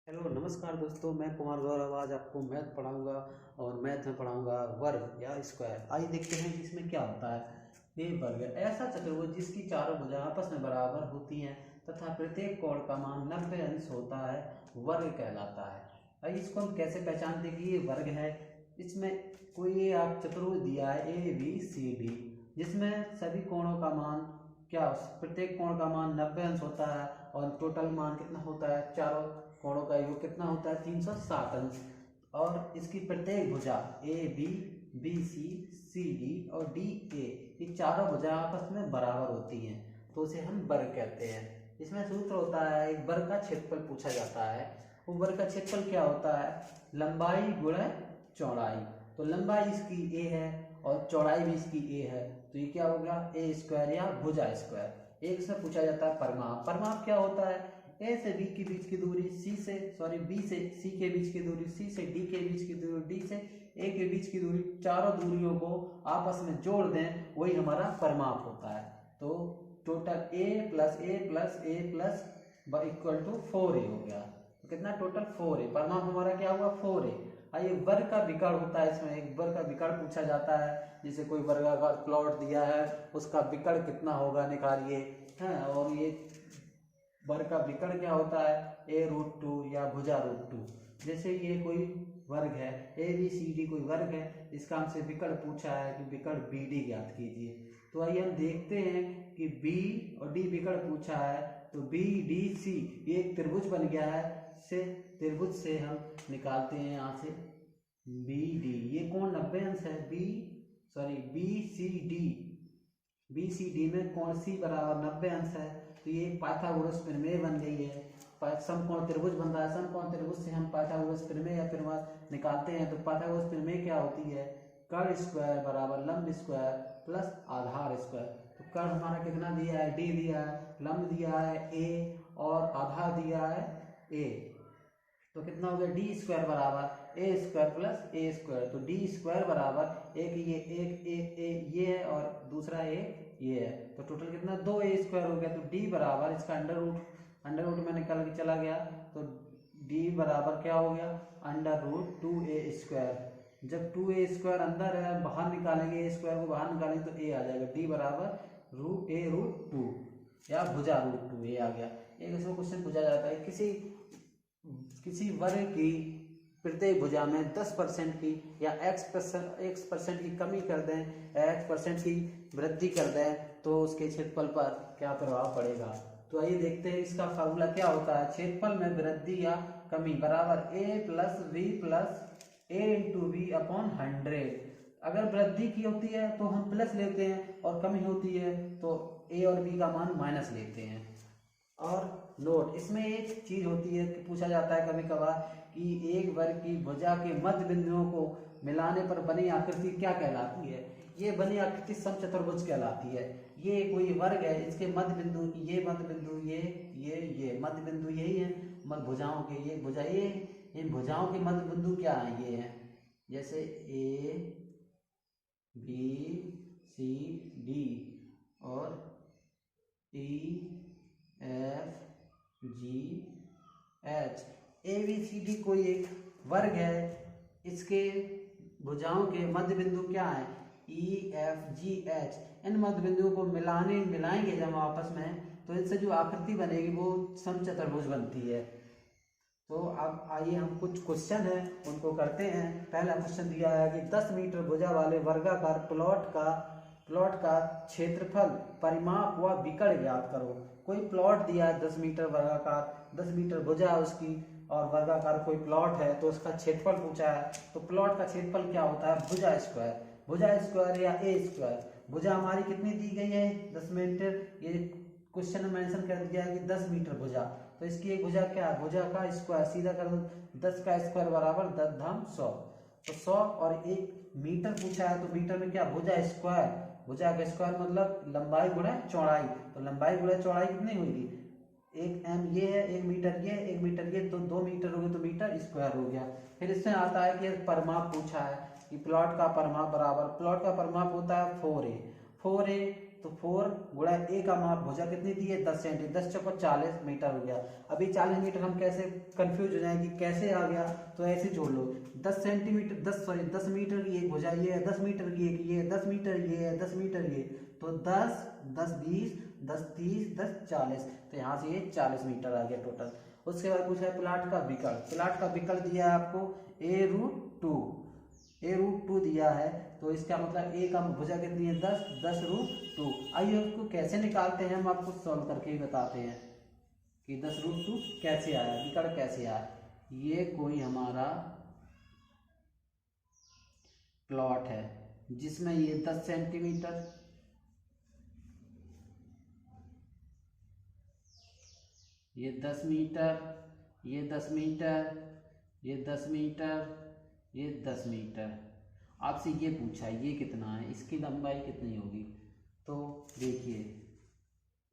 Hello नमस्कार दोस्तों, मैं कुमार गौरव आज आपको मैथ पढ़ाऊंगा और मैथ में पढ़ाऊंगा वर्ग या स्क्वायर। आइए देखते हैं कि इसमें क्या होता है। ये वर्ग है ऐसा चतुर्भुज जिसकी चारों भुजा आपस में बराबर होती हैं तथा प्रत्येक कोण का मान 90 अंश होता है, वर्ग कहलाता है। आइए इसको हम कैसे पहचानते हैं कि ये वर्ग है। इसमें कोई ये आप चतुर्भुज दिया है ABCD, जिसमें सभी कोणों का मान क्या, प्रत्येक कोण का मान 90 अंश होता है और टोटल मान कितना होता है, चारों कोणों का योग कितना होता है, 360 अंश। और इसकी प्रत्येक भुजा AB, BC, CD और DA, ये चारों भुजा आपस में बराबर होती हैं तो उसे हम वर्ग कहते हैं। इसमें सूत्र होता है, एक वर्ग का क्षेत्रफल पूछा जाता है। वो वर्ग का क्षेत्रफल क्या होता है, लंबाई गुणा चौड़ाई। तो लंबाई इसकी A है और चौड़ाई भी इसकी A है, तो ये क्या हो गया, A स्क्वायर या भुजा स्क्वायर। एक से पूछा जाता है परिमाप। परिमाप क्या होता है, ए से बी के बीच की दूरी, बी से सी के बीच की दूरी, सी से डी के बीच की दूरी, डी से ए के बीच की दूरी, चारों दूरियों को आपस में जोड़ दें, वही हमारा परिमाप होता है। तो total A plus A plus A plus equal to 4a हो गया। तो कितना टोटल 4a, परिमाप हमारा क्या हुआ 4a। आइए वर्ग का विकर्ण होता है, इसमें एक वर्ग का विकर्ण पूछा जाता है। जैसे कोई वर्गाकार प्लॉट दिया है, उसका विकर्ण कितना होगा निकालिए, है। और ये वर्ग का विकर्ण क्या होता है, a√2 या भुजा √2। जैसे ये कोई वर्ग है ABCD, कोई वर्ग है, इसका हमसे विकर्ण पूछा है कि विकर्ण BD ज्ञात कीजिए। तो आइए हम देखते हैं कि B और D विकर्ण पूछा है, तो BDC ये एक त्रिभुज बन गया है। से त्रिभुज से हम निकालते हैं यहाँ से BD, ये कोण 90 अंश है। BCD में कोण C बराबर 90 अंश है, तो ये पाइथागोरस प्रमेय बन गई है। समकोण त्रिभुज बन रहा है, समकोण त्रिभुज से हम पाइथागोरस प्रमेय या प्रमेय निकालते हैं। तो पाइथागोरस प्रमेय क्या होती है, कर्ण स्क्वायर बराबर लंब स्क्वायर प्लस आधार स्क्वायर। तो कर्ण हमारा कितना दिया है, D दिया है, लंब दिया है A और आधार दिया है A। तो कितना हो गया, डी स्क्वायर बराबर ए स्क्वायर प्लस ए स्क्वायर। तो डी स्क्वायर बराबर एक ये है और दूसरा ये है, तो टोटल कितना 2a स्क्वायर हो गया। तो डी बराबर इसका अंडर रूट में निकल के चला गया, तो डी बराबर क्या हो गया, √2a स्क्वायर। जब 2a स्क्वायर अंदर है, बाहर निकालेंगे, a स्क्वायर को बाहर निकालेंगे तो a आ जाएगा। डी बराबर √2 या भुजा √2 a आ गया। एक इसमें क्वेश्चन पूछा जाता है, किसी वर्ग की प्रत्येक भुजा में 10% की या x% की कमी कर दें, x% की वृद्धि कर दें, तो उसके क्षेत्रफल पर क्या प्रभाव पड़ेगा। तो आइए देखते हैं, इसका फार्मूला क्या होता है। क्षेत्रफल में वृद्धि या कमी बराबर a plus V plus a into V upon 100। अगर वृद्धि की होती है तो हम प्लस लेते हैं और कमी होती है तो a और b का मान माइनस लेते हैं। और नोट, इसमें एक चीज होती है कि पूछा जाता है कभी कभार कि एक वर्ग की भुजा के मध्य बिंदुओं को मिलाने पर बनी आकृति क्या कहलाती है। ये बनी आकृति समचतुर्भुज कहलाती है। ये कोई वर्ग है, इसके मध्य बिंदु, ये मध्य बिंदु, ये मध्य बिंदु यही है मध्य भुजाओं के, ये भुजा ये, इन भुजाओं के मध्य बिंदु क्या है, ये है। जैसे ABCD और EFGH। ABCD कोई एक वर्ग है, इसके भुजाओं के मध्य बिंदु क्या है, EFGH। इन मध्य बिंदुओं को मिलाएंगे जब आपस में, तो इनसे जो आकृति बनेगी वो समचतुर्भुज बनती है। तो अब आइए हम कुछ क्वेश्चन है उनको करते हैं। पहला क्वेश्चन दिया है कि 10 मीटर भुजा वाले वर्गाकार प्लॉट का क्षेत्रफल, परिमाप व विकर्ण ज्ञात करो। कोई प्लॉट दिया है 10 मीटर वर्गाकार, 10 मीटर भुजा है उसकी और वर्गाकार कोई प्लॉट है, तो उसका क्षेत्रफल पूछा है। तो प्लॉट का क्षेत्रफल क्या होता है, भुजा स्क्वायर या ए स्क्वायर। भुजा हमारी कितनी दी गई है, 10 मीटर। ये क्वेश्चन में मेंशन कर दिया है कि 10 मीटर भुजा, तो इसकी एक भुजा क्या है, भुजा का स्क्वायर सीधा कर दो, 10 का स्क्वायर बराबर 10 धाम 100। तो 100 और 1 मीटर पूछा है, तो मीटर में क्या, भुजा का स्क्वायर मतलब लंबाई गुणा चौड़ाई। तो लंबाई गुणा चौड़ाई कितनी होगी, 1m ये है, 1 मीटर ये, 1 मीटर ये, तो 2 मीटर हो गए, तो मीटर स्क्वायर हो गया। फिर इसमें आता है कि परिमाप पूछा है कि प्लॉट का परिमाप बराबर, प्लॉट का परिमाप होता है 4a तो 4 गुणा ए का माप भुजा कितनी दी है 10 सेंटीमीटर, 10 चौको 40 मीटर हो गया। अभी 40 मीटर हम कैसे कंफ्यूज हो जाए कि कैसे आ गया, तो ऐसे जोड़ लो 10 सेंटीमीटर 10 मीटर की एक भुजा ये है, 10 मीटर की एक ये है, 10 मीटर ये है, 10 मीटर ये, तो 10 10 20 10 30 10 40, तो यहाँ से ये 40 मीटर आ गया टोटल। उसके बाद पूछा है प्लाट का विकर्ण। प्लाट का विकर्ण दिया है आपको a√2, a√2 दिया है, तो इसका मतलब ए का भुजा कितनी है 10 10√2। आइए उसको कैसे निकालते हैं हम आपको सॉल्व करके ही बताते हैं कि 10√2 कैसे आया, विकर्ण कैसे आया। ये कोई हमारा प्लॉट है जिसमें ये 10 सेंटीमीटर, ये 10 मीटर, ये 10 मीटर, ये 10 मीटर, ये 10 मीटर। आपसे ये पूछा है ये कितना है, इसकी लंबाई कितनी होगी, तो देखिए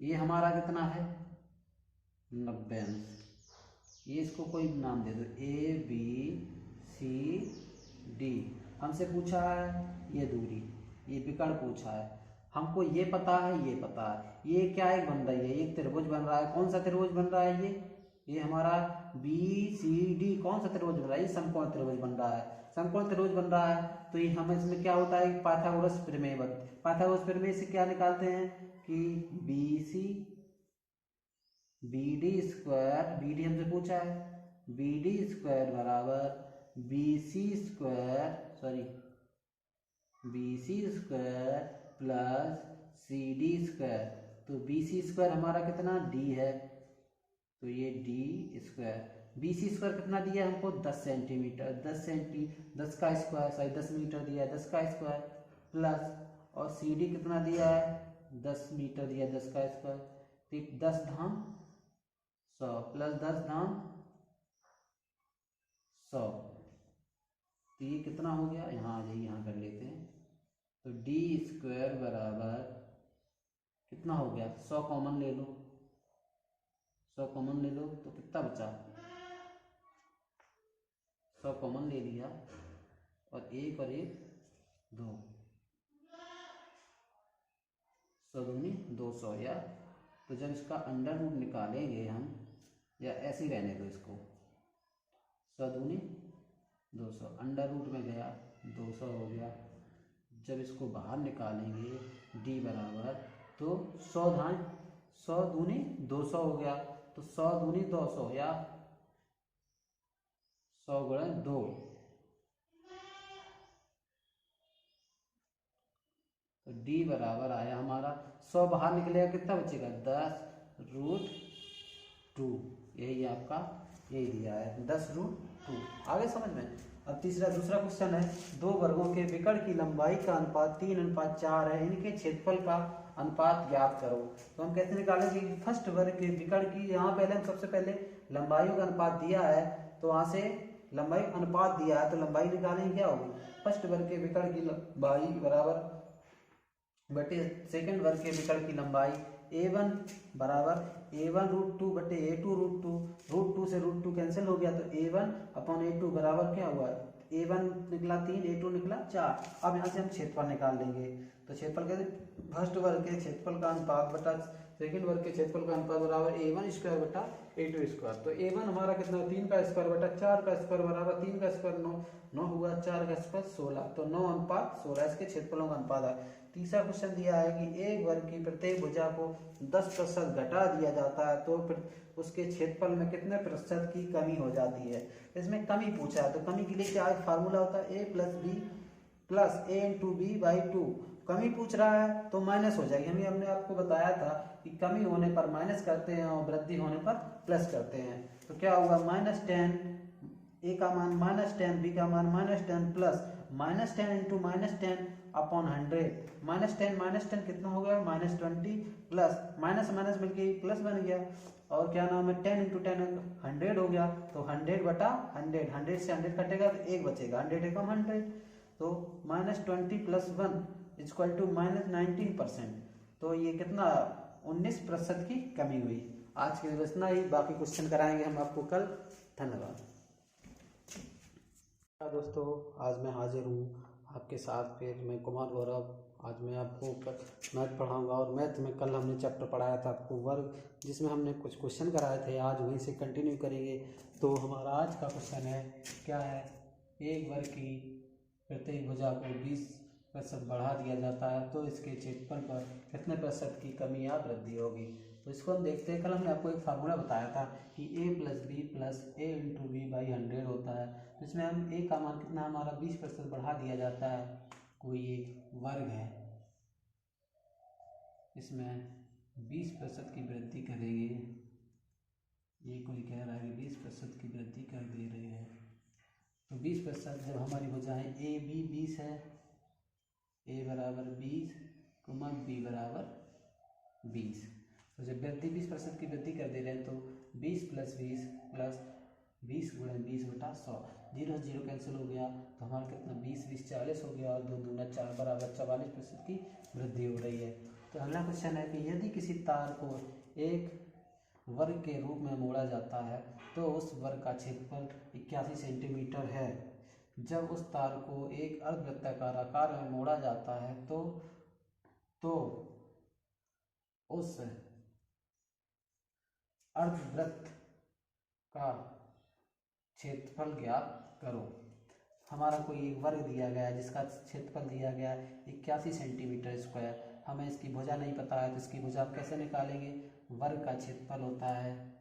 ये हमारा कितना है 90 अंश। ये इसको कोई नाम दे दो ABCD। हमसे पूछा है ये दूरी, ये विकर्ण पूछा है, हमको ये पता है ये पता है, ये क्या एक बन रही है, एक त्रिभुज बन रहा है। कौन सा त्रिभुज बन रहा है, ये हमारा BCD कौन सा त्रिभुज बन रहा है, ये समकोण त्रिभुज बन रहा है। समकोण त्रिभुज बन रहा है तो ये हमें इसमें क्या होता है पाइथागोरस प्रमेय। पाइथागोरस प्रमेय से क्या निकालते हैं कि BC BD स्क्वायर, BD हमसे पूछा है BD स्क्वायर बराबर BC square plus CD square. तो BC स्क्वायर हमारा कितना D है, तो ये D स्क्वायर, BC स्क्वायर कितना दिया हमको 10 सेंटीमीटर, 10 का स्क्वायर 10 मीटर दिया है 10 का स्क्वायर प्लस, और CD कितना दिया है 10 मीटर दिया है 10 का स्क्वायर, तो 10 धाम 100 प्लस 10 धाम 100, तो ये कितना हो गया, यहाँ आ जाइए यहाँ कर लेते हैं। तो D स्क्वायर बराबर कितना हो गया 100 कॉमन ले लो, 100 कॉमन ले लो तो कितना बचा 100 कॉमन ले लिया, और एक 2, 100 दूनी 200 या, तो जब इसका अंडर रूट निकालेंगे हम, या ऐसे ही रहने दो इसको, 100 दूनी 200 अंडर रूट में गया 200 हो गया। जब इसको बाहर निकालेंगे D बराबर, तो 100 दूनी 200 हो गया, तो 100 दूनी 200 या 100 गुणा 2, तो D बराबर आया हमारा 100 बाहर निकलेगा कितना बचेगा 10√2। यही आपका यही दिया है 10√2। आगे समझ में। अब दूसरा क्वेश्चन है, दो वर्गों के विकर्ण की लंबाई का अनुपात 3:4 है, इनके क्षेत्रफल का अनुपात ज्ञात करो। तो हम कैसे निकालेंगे, फर्स्ट वर्ग के विकर्ण की, यहाँ पहले हम सबसे पहले लंबाइयों का अनुपात दिया है, तो वहाँ से लंबाई अनुपात दिया है तो लंबाई निकालेंगे, क्या होगी फर्स्ट वर्ग के विकर्ण की लंबाई बराबर बटे सेकंड वर्ग के विकर्ण की लंबाई A1 बराबर A1√2 बटे A2√2, √2 से √2 कैंसिल हो गया, तो A1 अपॉन A2 बराबर क्या हुआ, A1 निकला 3 A2 निकला 4। अब यहाँ से हम क्षेत्रफल निकाल लेंगे, तो क्षेत्रफल कैसे, फर्स्ट वर्ग के क्षेत्रफल का अनुपात बटा सेकंड वर्ग के क्षेत्रफल का अनुपात बराबर A1 स्क्वायर बटा A2 स्क्वायर। तो A1 हमारा कितना 3 का स्क्वायर बटा 4 का स्क्वायर बराबर 3 का स्क्वायर 9 हुआ, 4 का स्क्वायर 16, तो 9:16 इसके क्षेत्रफलों का अनुपात है। तीसरा क्वेश्चन दिया है कि एक वर्ग की प्रत्येक भुजा को 10% घटा दिया जाता है, तो फिर उसके क्षेत्रफल में कितने प्रतिशत की कमी हो जाती है। इसमें कमी पूछा है, तो कमी के लिए क्या फार्मूला होता है A + B + A × B/2। कमी पूछ रहा है तो माइनस हो जाएगी, हमने आपको बताया था कि कमी होने पर माइनस करते हैं और वृद्धि होने पर प्लस करते हैं। तो क्या हुआ -10, A का मान -10, B का मान -10 प्लस -10 × -10 अपॉन 100, -10 कितना हो गया -20 प्लस माइनस माइनस मिलके प्लस बन गया, और क्या नाम है 10 × 10 100 हो गया, तो 100/100, 100 से 100 कटेगा तो 1 बचेगा, 100 एकम 100, तो -20 + 1 = -19%। तो ये कितना 19% की कमी हुई। आज के लिए इतना ही, बाकी क्वेश्चन कराएंगे हम आपको कल। धन्यवाद दोस्तों, आज मैं हाजिर हूँ आपके साथ फिर मैं कुमार गौरव। आज मैं आपको मैथ पढ़ाऊंगा और मैथ में कल हमने चैप्टर पढ़ाया था आपको वर्ग, जिसमें हमने कुछ क्वेश्चन कराए थे। आज वहीं से कंटिन्यू करेंगे। तो हमारा आज का क्वेश्चन है, क्या है, एक वर्ग की प्रत्येक भुजा को 20% बढ़ा दिया जाता है तो इसके क्षेत्रफल पर कितने प्रतिशत की कमी या वृद्धि होगी। तो इसको हम देखते हैं। कल हमने आपको एक फार्मूला बताया था कि a+b+a×b/100 होता है। तो इसमें हम a का मान कितना, हमारा 20% बढ़ा दिया जाता है। कोई एक वर्ग है, इसमें 20% की वृद्धि करेंगे। ये कोई कह रहा है कि 20% की वृद्धि कर दे रहे हैं। तो 20% जब हमारी भुजाएं a b 20 है, a बराबर 20, b बराबर 20। तो जब वृद्धि 20% की वृद्धि कर दे रहे हैं तो 20 + 20 + 20 × 20/100, 0 0 कैंसिल हो गया। तो हमारा कितना, 20 20 40 हो गया और 2 दूना 4 बराबर 44% की वृद्धि हो रही है। तो अगला क्वेश्चन है कि यदि किसी तार को एक वर्ग के रूप में मोड़ा जाता है तो उस वर्ग का क्षेत्रफल 81 सेंटीमीटर है। जब उस तार को एक अर्धवृत्ताकार आकार में मोड़ा जाता है तो उस अर्धवृत्त का क्षेत्रफल ज्ञात करो। हमारा कोई एक वर्ग दिया गया है जिसका क्षेत्रफल दिया गया है 81 सेंटीमीटर स्क्वायर। हमें इसकी भुजा नहीं पता है तो इसकी भुजा आप कैसे निकालेंगे। वर्ग का क्षेत्रफल होता है,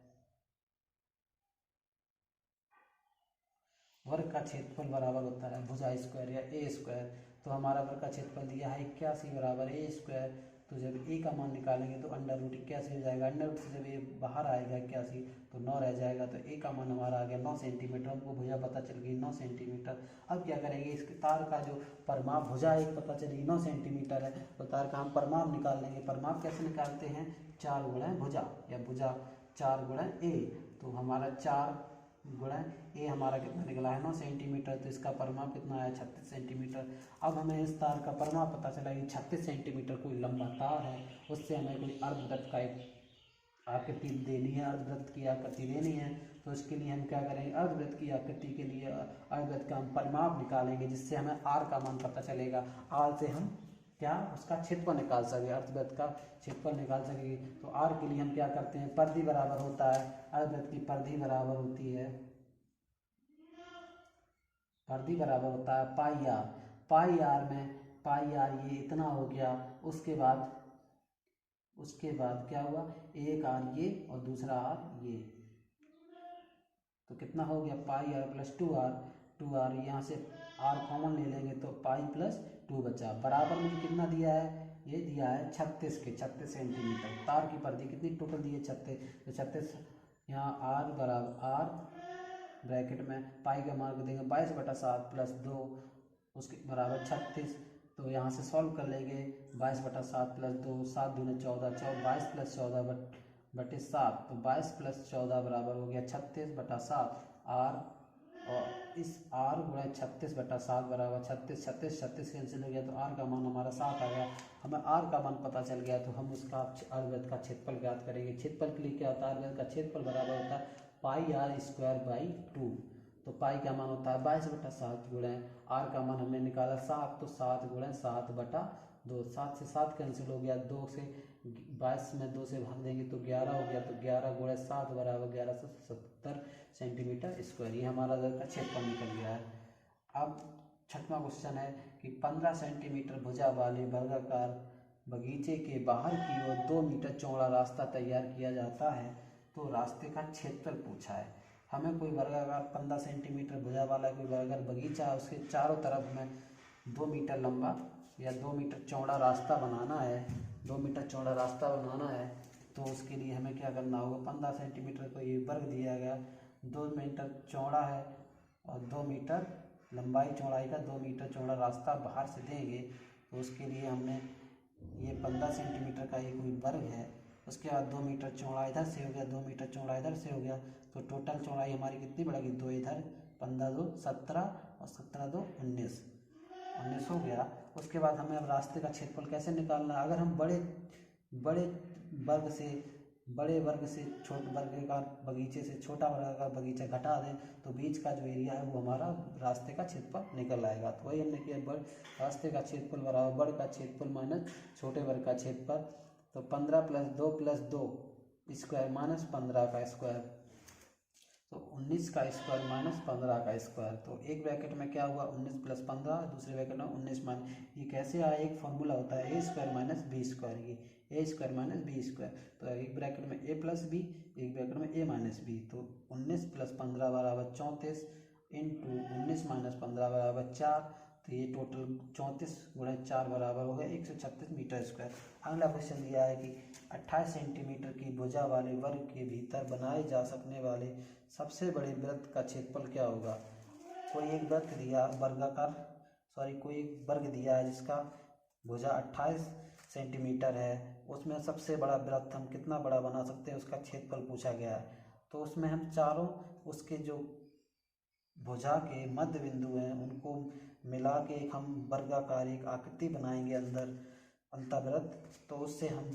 वर्ग का क्षेत्रफल बराबर होता है भुजा स्क्वायर या ए स्क्वायर। तो हमारा वर्ग का क्षेत्रफल दिया है 81 बराबर ए स्क्वायर। तो जब ए का मान निकालेंगे तो √81 हो जाएगा। अंडर रूट से जब ए बाहर आएगा 81 तो 9 रह जाएगा। तो ए का मान हमारा आ गया 9 सेंटीमीटर। हमको भुजा पता चल गई 9 सेंटीमीटर। अब क्या करेंगे, इसके तार का जो परिमाप, भुजा एक पता चली 9 सेंटीमीटर है तो तार का हम परिमाप निकाल लेंगे। परिमाप कैसे निकालते हैं, 4 गुणा भुजा या भुजा 4 गुणा ए। तो हमारा 4 गुणा ए हमारा कितना निकला है 9 सेंटीमीटर। तो इसका परिमाप कितना आया 36 सेंटीमीटर। अब हमें इस तार का परिमाप पता चला कि 36 सेंटीमीटर कोई लंबा तार है, उससे हमें कोई अर्धवृत्त का एक आकृति देनी है, अर्धवृत्त की आकृति देनी है। तो इसके लिए हम क्या करेंगे, अर्धवृत्त की आकृति के लिए अर्धवृत्त का हम परिमाप निकालेंगे जिससे हमें आर का मान पता चलेगा। आर से हम क्या उसका क्षेत्रफल निकाल सके, अर्धवृत्त का क्षेत्रफल निकाल सकेंगे। तो आर के लिए हम क्या करते हैं, परिधि बराबर होता है, अर्धवृत्त की परिधि बराबर होती है, परिधि बराबर होता है पाई आर। पाई आर में पाई आर ये इतना हो गया। उसके बाद क्या हुआ, एक आर ये और दूसरा आर ये। तो कितना हो गया, पाई आर + 2r। 2r यहाँ से आर कॉमन ले लेंगे तो पाई + 2 बचा। बराबर में कितना दिया है, ये दिया है 36 सेंटीमीटर। तार की परिधि कितनी टोटल दी है 36। तो 36 यहाँ आर बराबर आर ब्रैकेट में पाई का मान देंगे 22/7 + 2 उसके बराबर 36। तो यहाँ से सॉल्व कर लेंगे 22/7 + 2 7 दूने 14 22 + 14/7। तो 22 + 14 बराबर हो गया 36/7 आर। और इस आर गुणा 36/7 बराबर 36 36 कैंसिल हो गया तो आर का मान हमारा 7 आ गया। हमें आर का मान पता चल गया तो हम उसका अर्धवृत्त का क्षेत्रफल ज्ञात करेंगे। क्षेत्रफल के लिए क्या होता है, अर्धवृत्त का क्षेत्रफल बराबर होता है πr² 2। तो पाई का मान होता है 22/7 गुणा आर का मान हमने निकाला 7। तो 7 गुणा 7/2। 7 से 7 कैंसिल हो गया, 2 से 22 में 2 से भाग देंगे तो 11 हो गया। तो 11 गुणा 7 बराबर 1170 सेंटीमीटर स्क्वायर। ये हमारा का क्षेत्रफल निकल गया है। अब 6वां क्वेश्चन है कि 15 सेंटीमीटर भुजा वाले वर्गाकार बगीचे के बाहर की ओर 2 मीटर चौड़ा रास्ता तैयार किया जाता है तो रास्ते का क्षेत्रफल पूछा है। हमें कोई वर्गाकार 15 सेंटीमीटर भुजा वाला कोई वर्गाकार बगीचा है, उसके चारों तरफ हमें 2 मीटर लंबा या 2 मीटर चौड़ा रास्ता बनाना है। 2 मीटर चौड़ा रास्ता बनाना है तो उसके लिए हमें क्या करना होगा, 15 सेंटीमीटर को ये वर्ग दिया गया, 2 मीटर चौड़ा है और 2 मीटर लंबाई चौड़ाई का 2 मीटर चौड़ा रास्ता बाहर से देंगे। तो उसके लिए हमने ये 15 सेंटीमीटर का ये कोई वर्ग है। उसके बाद 2 मीटर चौड़ा इधर से हो गया, 2 मीटर चौड़ा इधर से हो गया। तो टोटल चौड़ाई हमारी कितनी बढ़ेगी, 2 इधर 15 2 17 और 17 2 19 हो गया। उसके बाद हमें अब रास्ते का क्षेत्रफल कैसे निकालना है। अगर हम बड़े वर्ग से बड़े वर्ग से छोटे वर्ग का बगीचे से छोटा वर्ग का बगीचा घटा दें तो बीच का जो एरिया है वो हमारा रास्ते का क्षेत्रफल निकल आएगा। तो वही हमने किया, बड़ रास्ते का क्षेत्रफल बराबर बड़ का क्षेत्रफल माइनस छोटे वर्ग का क्षेत्रफल। तो 15 + 2 स्क्वायर माइनस 15 का स्क्वायर, तो 19 का स्क्वायर माइनस 15 का स्क्वायर। तो एक ब्रैकेट में क्या हुआ 19 + 15, दूसरे ब्रैकेट में 19 माइनस, ये कैसे आया, एक फॉर्मूला होता है ए स्क्वायर माइनस बी स्क्वायर, ये ए स्क्वायर माइनस बी स्क्वायर। तो एक ब्रैकेट में ए प्लस बी, एक ब्रैकेट में ए माइनस बी। तो 19 + 15 बराबर 34 इंटू 19 माइनस 15 बराबर 4। तो ये टोटल 34 × 4 बराबर हो गया 136 मीटर स्क्वायर। अगला क्वेश्चन दिया है कि 28 सेंटीमीटर की भुजा वाले वर्ग के भीतर बनाए जा सकने वाले सबसे बड़े वृत्त का क्षेत्रफल क्या होगा। कोई एक वृत्त दिया कोई एक वर्ग दिया है जिसका भुजा 28 सेंटीमीटर है, उसमें सबसे बड़ा वृत्त हम कितना बड़ा बना सकते हैं उसका क्षेत्रफल पूछा गया है। तो उसमें हम चारों उसके जो भुजा के मध्य बिंदु हैं उनको मिला के एक हम वर्गाकार एक आकृति बनाएंगे अंदर अंतर्वृत्त, तो उससे हम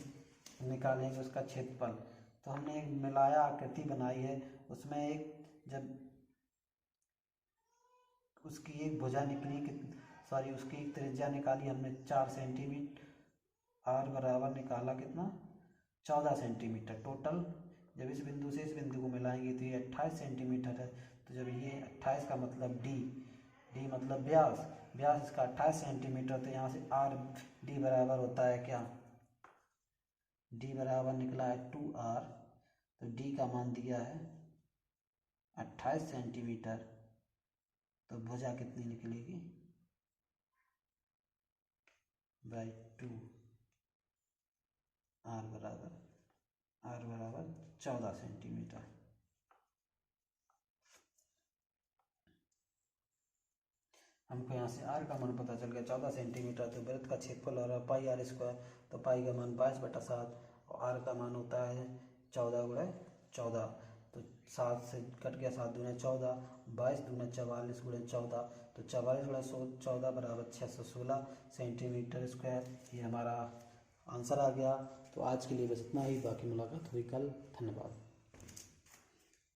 निकालेंगे उसका क्षेत्रफल। तो हमने एक मिलाया आकृति बनाई है, उसमें एक जब उसकी एक भुजा निकली उसकी एक त्रिज्या निकाली हमने 4 सेंटीमीटर, आर बराबर निकाला कितना 14 सेंटीमीटर टोटल। जब इस बिंदु से इस बिंदु को मिलाएंगे तो ये 28 सेंटीमीटर है। तो जब ये 28 का मतलब डी मतलब व्यास इसका 28 सेंटीमीटर, तो यहाँ से आर डी बराबर होता है क्या, डी बराबर निकला है 2r। तो डी का मान दिया है 28 सेंटीमीटर, तो भुजा कितनी निकलेगी /2, आर बराबर 14 सेंटीमीटर। हमको यहाँ से आर का मान पता चल गया 14 सेंटीमीटर। तो वृत्त का क्षेत्रफल हो रहा है πr², तो पाई का मान 22/7 और आर का मान होता है 14 × 14। तो 7 से कट गया, 7 दूना 14, 22 दूना 44 × 14, तो 44 × 14 बराबर 616 सेंटीमीटर स्क्वायर। ये हमारा आंसर आ गया। तो आज के लिए बस इतना ही, बाकी मुलाकात हुई कल। धन्यवाद।